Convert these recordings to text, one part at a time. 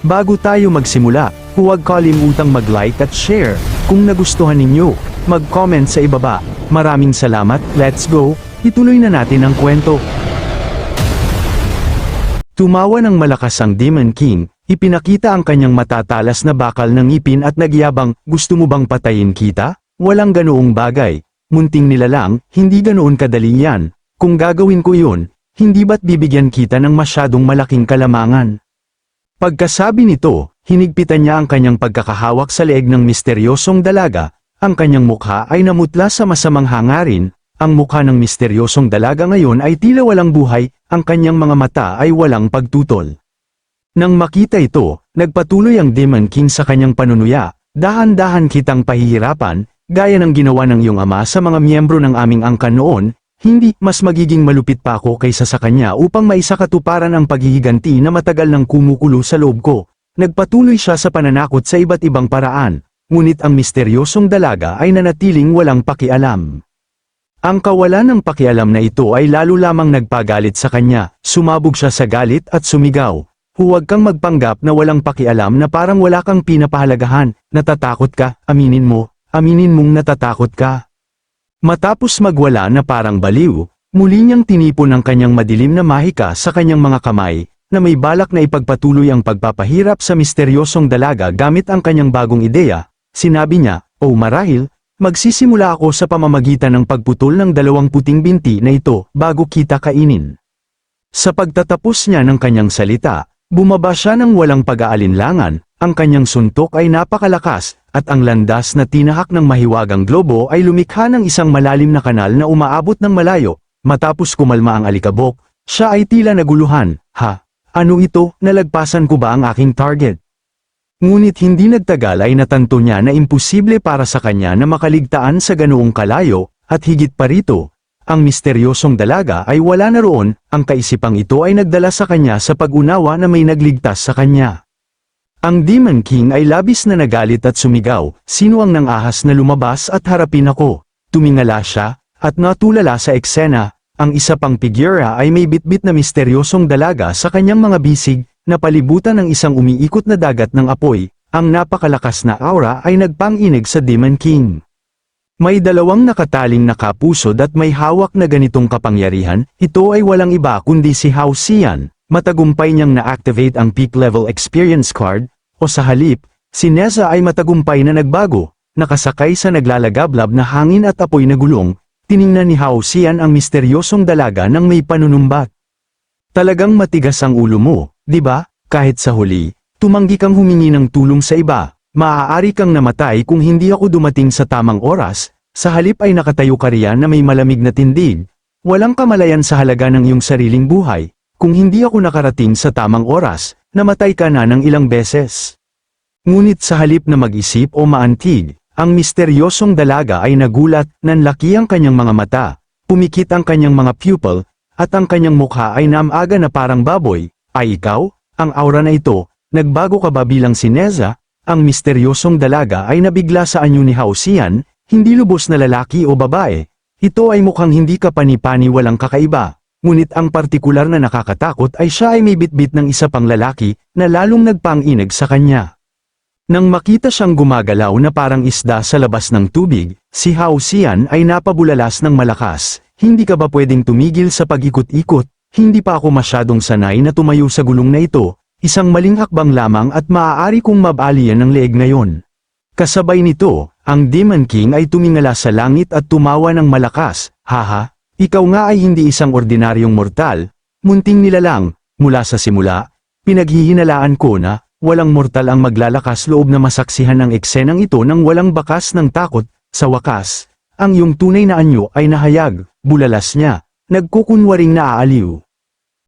Bago tayo magsimula, huwag kalimutang mag-like at share. Kung nagustuhan ninyo, mag-comment sa ibaba. Maraming salamat, let's go, ituloy na natin ang kwento. Tumawa ng malakas ang Demon King, ipinakita ang kanyang matatalas na bakal ng ngipin at nagyabang, gusto mo bang patayin kita? Walang ganoong bagay, munting nilalang, hindi ganoon kadali yan. Kung gagawin ko yun, hindi ba't bibigyan kita ng masyadong malaking kalamangan? Pagkasabi nito, hinigpitan niya ang kanyang pagkakahawak sa leeg ng misteryosong dalaga, ang kanyang mukha ay namutla sa masamang hangarin, ang mukha ng misteryosong dalaga ngayon ay tila walang buhay, ang kanyang mga mata ay walang pagtutol. Nang makita ito, nagpatuloy ang Demon King sa kanyang panunuya, dahan-dahan kitang pahihirapan, gaya ng ginawa ng iyong ama sa mga miyembro ng aming angkan noon. Hindi, mas magiging malupit pa ako kaysa sa kanya upang maisakatuparan ang paghihiganti na matagal nang kumukulo sa loob ko. Nagpatuloy siya sa pananakot sa iba't ibang paraan, ngunit ang misteryosong dalaga ay nanatiling walang pakialam. Ang kawalan ng pakialam na ito ay lalo lamang nagpagalit sa kanya, sumabog siya sa galit at sumigaw. Huwag kang magpanggap na walang pakialam na parang wala kang pinapahalagahan, natatakot ka, aminin mong natatakot ka. Matapos magwala na parang baliw, muli niyang tinipon ang kanyang madilim na mahika sa kanyang mga kamay, na may balak na ipagpatuloy ang pagpapahirap sa misteryosong dalaga gamit ang kanyang bagong ideya. Sinabi niya, "O marahil, magsisimula ako sa pamamagitan ng pagputol ng dalawang puting binti na ito bago kita kainin." Sa pagtatapos niya ng kanyang salita, bumaba siya ng walang pag-aalinlangan, ang kanyang suntok ay napakalakas, at ang landas na tinahak ng mahiwagang globo ay lumikha ng isang malalim na kanal na umaabot ng malayo. Matapos kumalma ang alikabok, siya ay tila naguluhan, "Ha? Ano ito? Nalagpasan ko ba ang aking target?" Ngunit hindi nagtagal ay natanto niya na imposible para sa kanya na makaligtaan sa ganoong kalayo, at higit pa rito, ang misteryosong dalaga ay wala na roon, ang kaisipang ito ay nagdala sa kanya sa pag-unawa na may nagligtas sa kanya. Ang Demon King ay labis na nagalit at sumigaw, "Sino ang nangahas na lumabas at harapin ako?" Tumingala siya, at natulala sa eksena, ang isa pang figura ay may bitbit na misteryosong dalaga sa kanyang mga bisig, na palibutan ng isang umiikot na dagat ng apoy. Ang napakalakas na aura ay nagpang-inig sa Demon King. May dalawang nakataling na kapusod at may hawak na ganitong kapangyarihan, ito ay walang iba kundi si Hao Xian. Matagumpay niyang na-activate ang Peak Level Experience Card, o sa halip, si Neza ay matagumpay na nagbago, nakasakay sa naglalagablab na hangin at apoy na gulong. Tiningnan ni Hao Xian ang misteryosong dalaga ng may panunumbat. "Talagang matigas ang ulo mo, di ba? Kahit sa huli, tumanggi kang humingi ng tulong sa iba. Maaari kang namatay kung hindi ako dumating sa tamang oras, sa halip ay nakatayo ka riyan na may malamig na tindig. Walang kamalayan sa halaga ng iyong sariling buhay. Kung hindi ako nakarating sa tamang oras, namatay ka na ng ilang beses." Ngunit sa halip na mag-isip o maantig, ang misteryosong dalaga ay nagulat, nanlaki ang kanyang mga mata, pumikit ang kanyang mga pupil, at ang kanyang mukha ay naamaga na parang baboy. "Ay ikaw? Ang aura na ito, nagbago ka ba bilang si Neza?" Ang misteryosong dalaga ay nabigla sa anyo ni Hao Xian, hindi lubos na lalaki o babae. Ito ay mukhang hindi kapani-pani walang kakaiba. Ngunit ang partikular na nakakatakot ay siya ay may bitbit ng isa pang lalaki, na lalong nagpang-inig sa kanya. Nang makita siyang gumagalaw na parang isda sa labas ng tubig, si Hao Xian ay napabulalas ng malakas. "Hindi ka ba pwedeng tumigil sa pag-ikot-ikot? Hindi pa ako masyadong sanay na tumayo sa gulong na ito, isang maling hakbang lamang at maaari kong mabalian ng leeg ngayon." Kasabay nito, ang Demon King ay tumingala sa langit at tumawa ng malakas, "Haha, ikaw nga ay hindi isang ordinaryong mortal, munting nilalang, mula sa simula, pinaghihinalaan ko na, walang mortal ang maglalakas loob na masaksihan ang eksenang ito ng walang bakas ng takot." Sa wakas, ang iyong tunay na anyo ay nahayag, bulalas niya, nagkukunwaring naaaliw.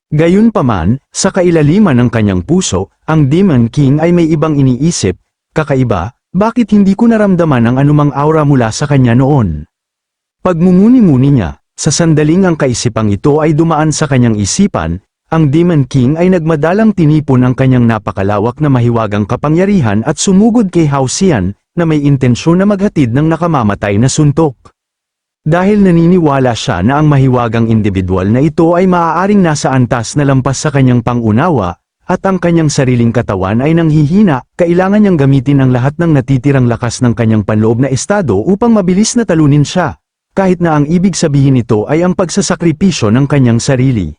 Gayunpaman, sa kailaliman ng kanyang puso, ang Demon King ay may ibang iniisip, "Kakaiba, bakit hindi ko naramdaman ang anumang aura mula sa kanya noon?" Pagmumuni-muni niya, sa sandaling ang kaisipang ito ay dumaan sa kanyang isipan, ang Demon King ay nagmadalang tinipon ang kanyang napakalawak na mahiwagang kapangyarihan at sumugod kay Hao Xian, na may intensyon na maghatid ng nakamamatay na suntok. Dahil naniniwala siya na ang mahiwagang individual na ito ay maaaring nasa antas na lampas sa kanyang pangunawa, at ang kanyang sariling katawan ay nanghihina, kailangan niyang gamitin ang lahat ng natitirang lakas ng kanyang panloob na estado upang mabilis na talunin siya, kahit na ang ibig sabihin nito ay ang pagsasakripisyo ng kanyang sarili.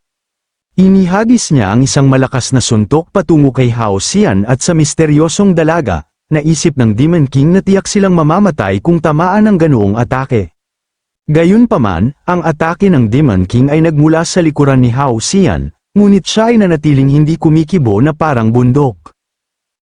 Inihagis niya ang isang malakas na suntok patungo kay Hao Xian at sa misteryosong dalaga, naisip ng Demon King na tiyak silang mamamatay kung tamaan ng ganoong atake. Gayunpaman, ang atake ng Demon King ay nagmula sa likuran ni Hao Xian, ngunit siya ay nanatiling hindi kumikibo na parang bundok.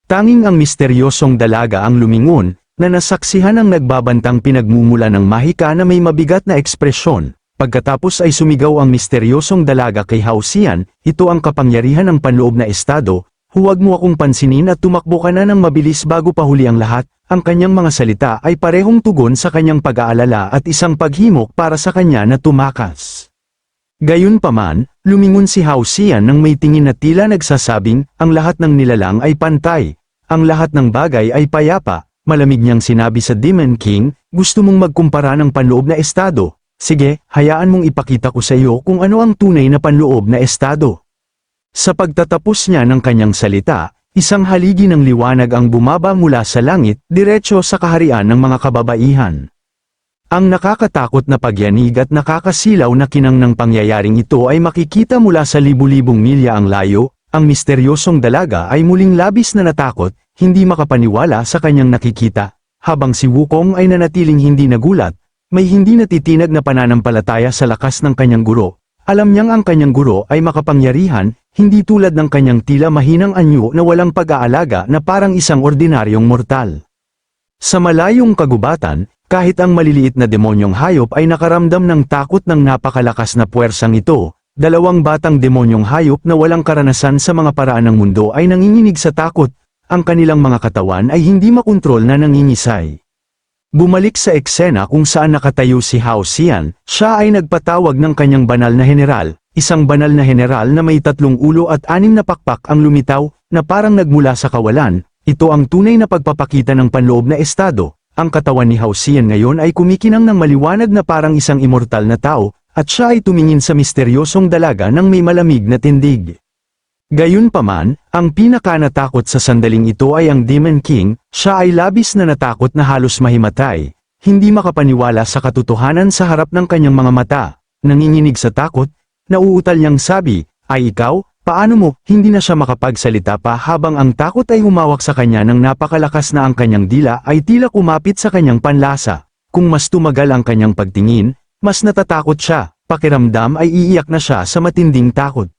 Tanging ang misteryosong dalaga ang lumingon, na nasaksihan ang nagbabantang pinagmumula ng mahika na may mabigat na ekspresyon. Pagkatapos ay sumigaw ang misteryosong dalaga kay Hao Xian, ito ang kapangyarihan ng panloob na estado, huwag mo akong pansinin at tumakbo ka na ng mabilis bago pahuli ang lahat. Ang kanyang mga salita ay parehong tugon sa kanyang pag-aalala at isang paghimok para sa kanya na tumakas. Gayunpaman, lumingon si Hao Xian nang may tingin na tila nagsasabing, ang lahat ng nilalang ay pantay, ang lahat ng bagay ay payapa. Malamig niyang sinabi sa Demon King, gusto mong magkumpara ng panloob na estado? Sige, hayaan mong ipakita ko sa iyo kung ano ang tunay na panloob na estado. Sa pagtatapos niya ng kanyang salita, isang haligi ng liwanag ang bumaba mula sa langit, diretso sa kaharian ng mga kababaihan. Ang nakakatakot na pagyanig at nakakasilaw na kinang ng pangyayaring ito ay makikita mula sa libu-libong milya ang layo. Ang misteryosong dalaga ay muling labis na natakot, hindi makapaniwala sa kanyang nakikita, habang si Wukong ay nanatiling hindi nagulat, may hindi natitinag na pananampalataya sa lakas ng kanyang guro. Alam niyang ang kanyang guro ay makapangyarihan, hindi tulad ng kanyang tila mahinang anyo na walang pag-aalaga na parang isang ordinaryong mortal. Sa malayong kagubatan, kahit ang maliliit na demonyong hayop ay nakaramdam ng takot ng napakalakas na puwersang ito. Dalawang batang demonyong hayop na walang karanasan sa mga paraan ng mundo ay nanginginig sa takot, ang kanilang mga katawan ay hindi makontrol na nangingisay. Bumalik sa eksena kung saan nakatayo si Hao Xian, siya ay nagpatawag ng kanyang banal na general, isang banal na general na may 3 ulo at 6 na pakpak ang lumitaw, na parang nagmula sa kawalan. Ito ang tunay na pagpapakita ng panloob na estado. Ang katawan ni Hao Xian ngayon ay kumikinang ng maliwanag na parang isang immortal na tao, at siya ay tumingin sa misteryosong dalaga ng may malamig na tindig. Gayunpaman, ang pinakanatakot sa sandaling ito ay ang Demon King, siya ay labis na natakot na halos mahimatay, hindi makapaniwala sa katotohanan sa harap ng kanyang mga mata, nanginginig sa takot, nauutal niyang sabi, ay ikaw, paano mo, hindi na siya makapagsalita pa habang ang takot ay humawak sa kanya ng napakalakas na ang kanyang dila ay tila kumapit sa kanyang panlasa. Kung mas tumagal ang kanyang pagtingin, mas natatakot siya, pakiramdam ay iiyak na siya sa matinding takot.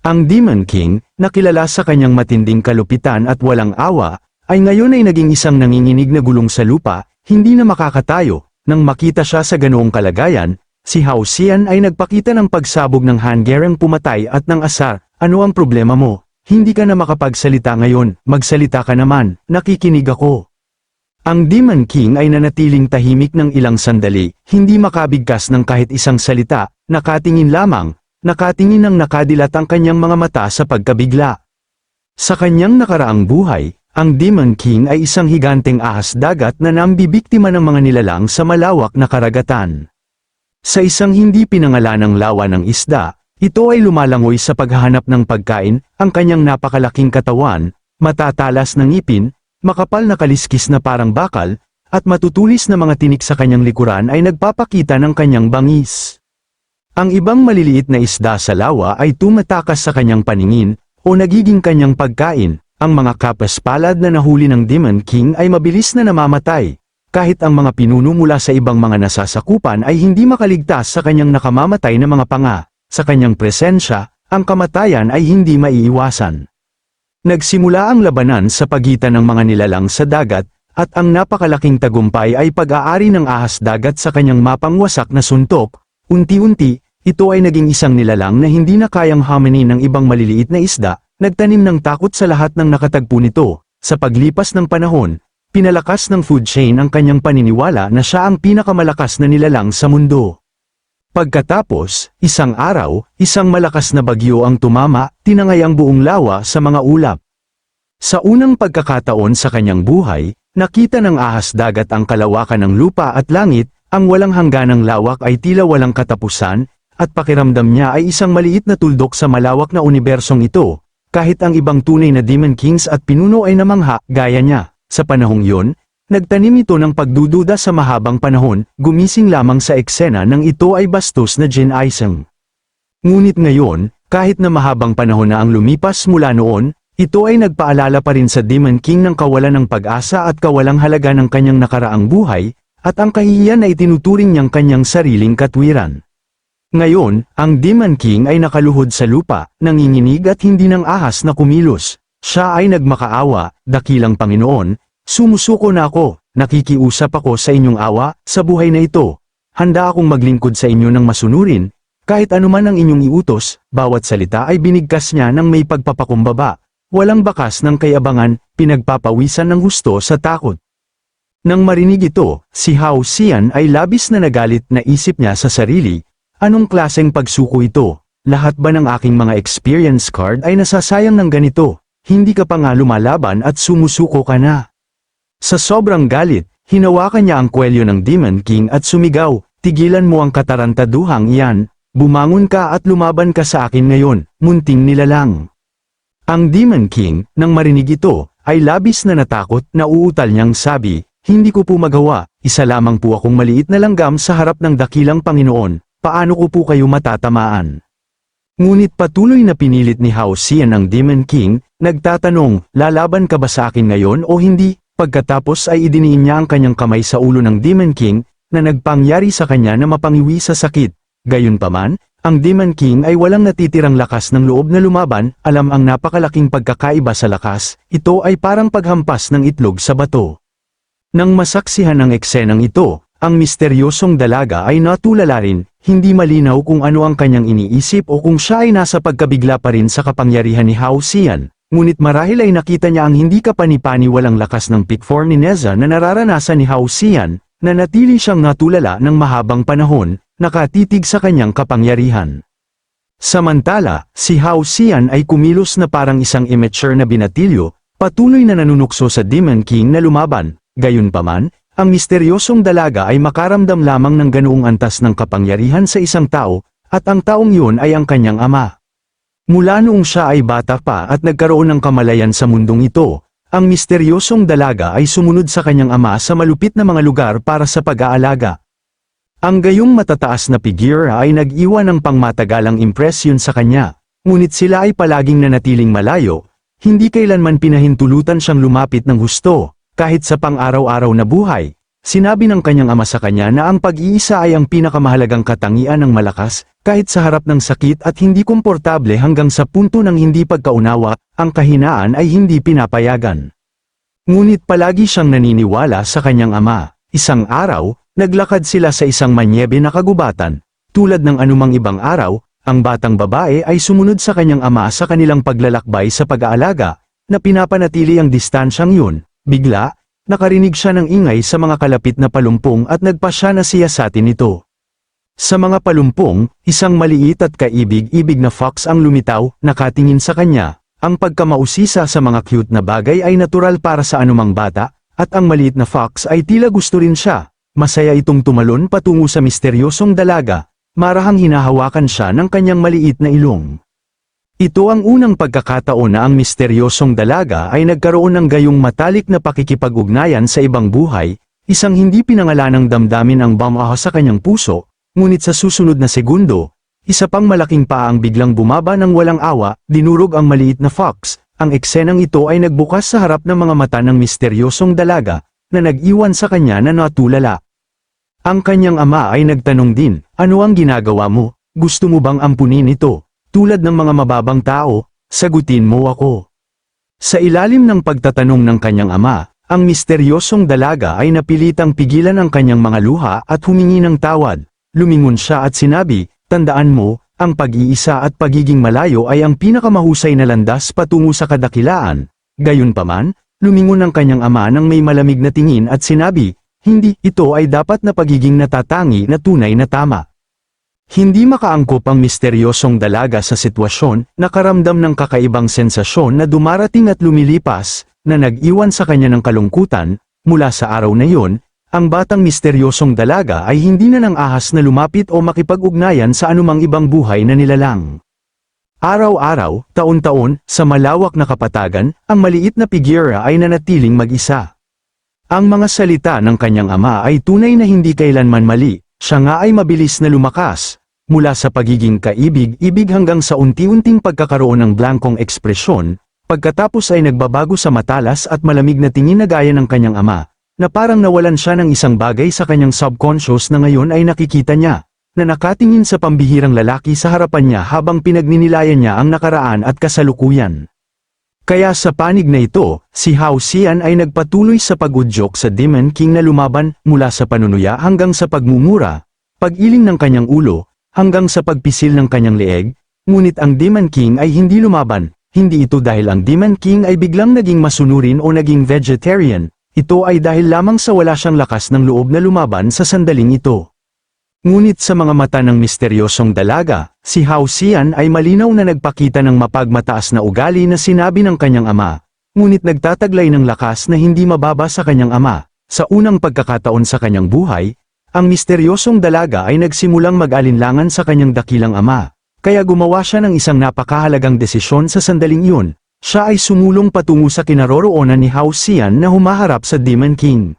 Ang Demon King, na kilala sa kanyang matinding kalupitan at walang awa, ay ngayon ay naging isang nanginginig na gulong sa lupa, hindi na makakatayo. Nang makita siya sa ganoong kalagayan, si Hao Xian ay nagpakita ng pagsabog ng hanggarang pumatay at ng asar. Ano ang problema mo? Hindi ka na makapagsalita ngayon, magsalita ka naman, nakikinig ako. Ang Demon King ay nanatiling tahimik ng ilang sandali, hindi makabigkas ng kahit isang salita, nakatingin lamang, nakatingin ng nakadilat ang kanyang mga mata sa pagkabigla. Sa kanyang nakaraang buhay, ang Demon King ay isang higanteng ahas dagat na nambibiktima ng mga nilalang sa malawak na karagatan. Sa isang hindi pinangalanang lawa ng isda, ito ay lumalangoy sa paghahanap ng pagkain, ang kanyang napakalaking katawan, matatalas na ngipin, makapal na kaliskis na parang bakal, at matutulis na mga tinik sa kanyang likuran ay nagpapakita ng kanyang bangis. Ang ibang maliliit na isda sa lawa ay tumatakas sa kanyang paningin, o nagiging kanyang pagkain. Ang mga kapaspalad na nahuli ng Demon King ay mabilis na namamatay. Kahit ang mga pinuno mula sa ibang mga nasasakupan ay hindi makaligtas sa kanyang nakamamatay na mga panga. Sa kanyang presensya, ang kamatayan ay hindi maiiwasan. Nagsimula ang labanan sa pagitan ng mga nilalang sa dagat, at ang napakalaking tagumpay ay pag-aari ng ahas dagat sa kanyang mapangwasak na suntok. Unti-unti, ito ay naging isang nilalang na hindi na kayang hamanin ng ibang maliliit na isda, nagtanim ng takot sa lahat ng nakatagpo nito. Sa paglipas ng panahon, pinalakas ng food chain ang kanyang paniniwala na siya ang pinakamalakas na nilalang sa mundo. Pagkatapos, isang araw, isang malakas na bagyo ang tumama, tinangay ang buong lawa sa mga ulap. Sa unang pagkakataon sa kanyang buhay, nakita ng ahas dagat ang kalawakan ng lupa at langit, ang walang hangganang lawak ay tila walang katapusan, at pakiramdam niya ay isang maliit na tuldok sa malawak na unibersong ito. kahit ang ibang tunay na Demon Kings at pinuno ay namangha, gaya niya. Sa panahong yon, nagtanim ito ng pagdududa sa mahabang panahon, gumising lamang sa eksena nang ito ay bastos na Jin Aisang. Ngunit ngayon, kahit na mahabang panahon na ang lumipas mula noon, ito ay nagpaalala pa rin sa Demon King ng kawalan ng pag-asa at kawalang halaga ng kanyang nakaraang buhay, at ang kahihiyan na itinuturing niyang kanyang sariling katwiran. Ngayon, ang Demon King ay nakaluhod sa lupa, nanginginig at hindi nang ahas na kumilos. Siya ay nagmakaawa, dakilang Panginoon, sumusuko na ako, nakikiusap ako sa inyong awa, sa buhay na ito. Handa akong maglingkod sa inyo ng masunurin, kahit anuman ang inyong iutos, bawat salita ay binigkas niya ng may pagpapakumbaba, walang bakas ng kayabangan, pinagpapawisan ng gusto sa takot. Nang marinig ito, si Hao Xian ay labis na nagalit na isip niya sa sarili. Anong klaseng pagsuko ito? Lahat ba ng aking mga experience card ay nasasayang ng ganito? Hindi ka pa nga lumalaban at sumusuko ka na. Sa sobrang galit, hinawakan niya ang kwelyo ng Demon King at sumigaw, tigilan mo ang katarantaduhang iyan, bumangon ka at lumaban ka sa akin ngayon, munting nilalang. Ang Demon King, nang marinig ito, ay labis na natakot na uutal niyang sabi, hindi ko po magawa, isa lamang po akong maliit na langgam sa harap ng dakilang Panginoon. Paano ko po kayo matatamaan? Ngunit patuloy na pinilit ni Hao Xian ang Demon King, nagtatanong, lalaban ka ba sa akin ngayon o hindi? Pagkatapos ay idiniin niya ang kanyang kamay sa ulo ng Demon King, na nagpangyari sa kanya na mapangiwi sa sakit. Gayunpaman, ang Demon King ay walang natitirang lakas ng loob na lumaban, alam ang napakalaking pagkakaiba sa lakas, ito ay parang paghampas ng itlog sa bato. Nang masaksihan ang eksenang ito, ang misteryosong dalaga ay natulala rin, hindi malinaw kung ano ang kanyang iniisip o kung siya ay nasa pagkabigla pa rin sa kapangyarihan ni Hao Xian, ngunit marahil ay nakita niya ang hindi kapani-pani walang lakas ng Peak Form ni Neza na nararanasan ni Hao Xian, na natili siyang natulala ng mahabang panahon, nakatitig sa kanyang kapangyarihan. Samantala, si Hao Xian ay kumilos na parang isang immature na binatilyo, patuloy na nanunukso sa Demon King na lumaban, gayunpaman, ang misteryosong dalaga ay makaramdam lamang ng ganoong antas ng kapangyarihan sa isang tao, at ang taong yun ay ang kanyang ama. Mula noong siya ay bata pa at nagkaroon ng kamalayan sa mundong ito, ang misteryosong dalaga ay sumunod sa kanyang ama sa malupit na mga lugar para sa pag-aalaga. Ang gayong matataas na figura ay nag-iwan ng pangmatagalang impresyon sa kanya, ngunit sila ay palaging nanatiling malayo, hindi kailanman pinahintulutan siyang lumapit ng husto. Kahit sa pang-araw-araw na buhay, sinabi ng kanyang ama sa kanya na ang pag-iisa ay ang pinakamahalagang katangian ng malakas, kahit sa harap ng sakit at hindi komportable hanggang sa punto ng hindi pagkaunawa, ang kahinaan ay hindi pinapayagan. Ngunit palagi siyang naniniwala sa kanyang ama. Isang araw, naglakad sila sa isang manyebe na kagubatan. Tulad ng anumang ibang araw, ang batang babae ay sumunod sa kanyang ama sa kanilang paglalakbay sa pag-aalaga, na pinapanatili ang distansyang yun. Bigla, nakarinig siya ng ingay sa mga kalapit na palumpong at nagpasya na siyasatin ito. Sa mga palumpong, isang maliit at kaibig-ibig na fox ang lumitaw, nakatingin sa kanya. Ang pagkamausisa sa mga cute na bagay ay natural para sa anumang bata, at ang maliit na fox ay tila gusto rin siya. Masaya itong tumalon patungo sa misteryosong dalaga, marahang hinahawakan siya ng kanyang maliit na ilong. Ito ang unang pagkakataon na ang misteryosong dalaga ay nagkaroon ng gayong matalik na pakikipag-ugnayan sa ibang buhay, isang hindi pinangalanang damdamin ang bamaha sa kanyang puso, ngunit sa susunod na segundo, isa pang malaking paa ang biglang bumaba ng walang awa, dinurog ang maliit na fox. Ang eksenang ito ay nagbukas sa harap ng mga mata ng misteryosong dalaga, na nag-iwan sa kanya na natulala. Ang kanyang ama ay nagtanong din, ano ang ginagawa mo? Gusto mo bang ampunin ito? Tulad ng mga mababang tao, sagutin mo ako. Sa ilalim ng pagtatanong ng kanyang ama, ang misteryosong dalaga ay napilitang pigilan ang kanyang mga luha at humingi ng tawad. Lumingon siya at sinabi, tandaan mo, ang pag-iisa at pagiging malayo ay ang pinakamahusay na landas patungo sa kadakilaan. Gayunpaman, lumingon ang kanyang ama ng may malamig na tingin at sinabi, hindi, ito ay dapat na pagiging natatangi na tunay na tama. Hindi makaangkop ang misteryosong dalaga sa sitwasyon, nakaramdam ng kakaibang sensasyon na dumarating at lumilipas, na nag-iwan sa kanya ng kalungkutan. Mula sa araw na iyon, ang batang misteryosong dalaga ay hindi na nang ahas na lumapit o makipag-ugnayan sa anumang ibang buhay na nilalang. Araw-araw, taon-taon, sa malawak na kapatagan, ang maliit na figura ay nanatiling mag-isa. Ang mga salita ng kanyang ama ay tunay na hindi kailanman mali, siya nga ay mabilis na lumakas, mula sa pagiging kaibig-ibig hanggang sa unti-unting pagkakaroon ng blankong ekspresyon, pagkatapos ay nagbabago sa matalas at malamig na tingin na gaya ng kanyang ama, na parang nawalan siya ng isang bagay sa kanyang subconscious na ngayon ay nakikita niya, na nakatingin sa pambihirang lalaki sa harapan niya habang pinagninilayan niya ang nakaraan at kasalukuyan. Kaya sa panig na ito, si Hao Xian ay nagpatuloy sa pag-udyok sa Demon King na lumaban mula sa panunuya hanggang sa pagmumura, pag-iling ng kanyang ulo, hanggang sa pagpisil ng kanyang leeg, ngunit ang Demon King ay hindi lumaban, hindi ito dahil ang Demon King ay biglang naging masunurin o naging vegetarian, ito ay dahil lamang sa wala siyang lakas ng loob na lumaban sa sandaling ito. Ngunit sa mga mata ng misteryosong dalaga, si Hao Xian ay malinaw na nagpakita ng mapagmataas na ugali na sinabi ng kanyang ama, ngunit nagtataglay ng lakas na hindi mababa sa kanyang ama. Sa unang pagkakataon sa kanyang buhay, ang misteryosong dalaga ay nagsimulang mag-alinlangan sa kanyang dakilang ama, kaya gumawa siya ng isang napakahalagang desisyon sa sandaling iyon. Siya ay sumulong patungo sa kinaroroonan ni Hao Xian na humaharap sa Demon King.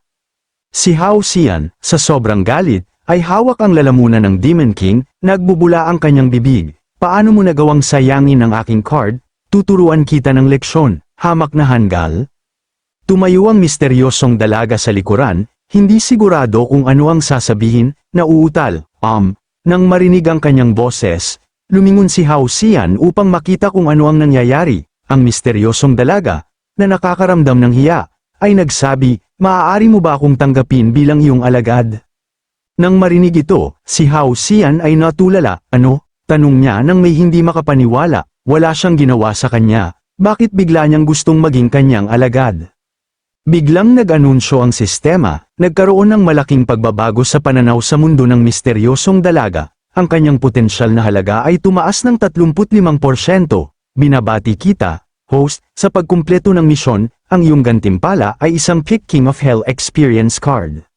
Si Hao Xian, sa sobrang galit, ay hawak ang lalamunan ng Demon King, nagbubula ang kanyang bibig. Paano mo nagawang sayangin ang aking card? Tuturuan kita ng leksyon, hamak na hanggal. Tumayo ang misteryosong dalaga sa likuran, hindi sigurado kung ano ang sasabihin, nauutal, nang marinig ang kanyang boses, lumingon si Hao Xian upang makita kung ano ang nangyayari. Ang misteryosong dalaga, na nakakaramdam ng hiya, ay nagsabi, maaari mo ba akong tanggapin bilang iyong alagad? Nang marinig ito, si Hao Xian ay natulala, ano? Tanong niya nang may hindi makapaniwala, wala siyang ginawa sa kanya, bakit bigla niyang gustong maging kanyang alagad? Biglang nag-anunsyo ang sistema, nagkaroon ng malaking pagbabago sa pananaw sa mundo ng misteryosong dalaga, ang kanyang potensyal na halaga ay tumaas ng 35%, binabati kita, host, sa pagkumpleto ng misyon, ang iyong gantimpala ay isang Pick King of Hell Experience card.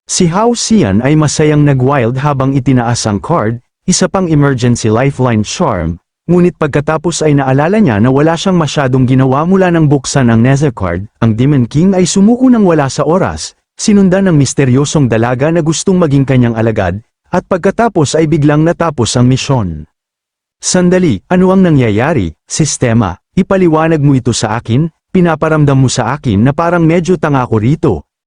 Si Hao Xian ay masayang nag-wild habang itinaas ang card, isa pang emergency lifeline charm, ngunit pagkatapos ay naalala niya na wala siyang masyadong ginawa mula nang buksan ang Nether card, ang Demon King ay sumuko ng wala sa oras, sinundan ng misteryosong dalaga na gustong maging kanyang alagad, at pagkatapos ay biglang natapos ang misyon. Sandali, ano ang nangyayari, sistema? Ipaliwanag mo ito sa akin, pinaparamdam mo sa akin na parang medyo tanga ko rito,